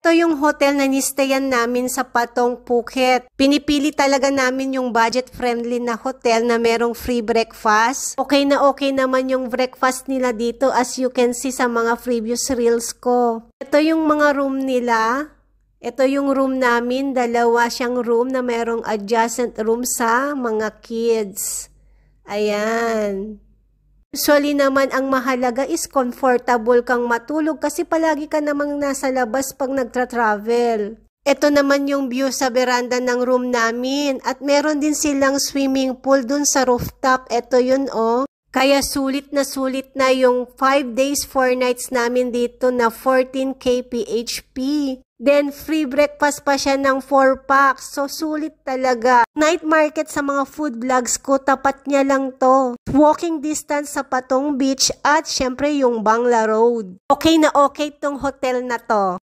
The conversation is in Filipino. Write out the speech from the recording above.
Ito yung hotel na nistayan namin sa Patong, Phuket. Pinipili talaga namin yung budget-friendly na hotel na merong free breakfast. Okay na okay naman yung breakfast nila dito as you can see sa mga previous reels ko. Ito yung mga room nila. Ito yung room namin. Dalawa siyang room na merong adjacent room sa mga kids. Ayan. Usually naman, ang mahalaga is comfortable kang matulog kasi palagi ka namang nasa labas pag nagtra-travel. Ito naman yung view sa veranda ng room namin at meron din silang swimming pool dun sa rooftop. Ito yun oh. Kaya sulit na yung 5 days 4 nights namin dito na 14K PHP. Then free breakfast pa siya ng 4 packs. So sulit talaga. Night market sa mga food vlogs ko, tapat niya lang to. Walking distance sa Patong Beach at syempre yung Bangla Road. Okay na okay tong hotel na to.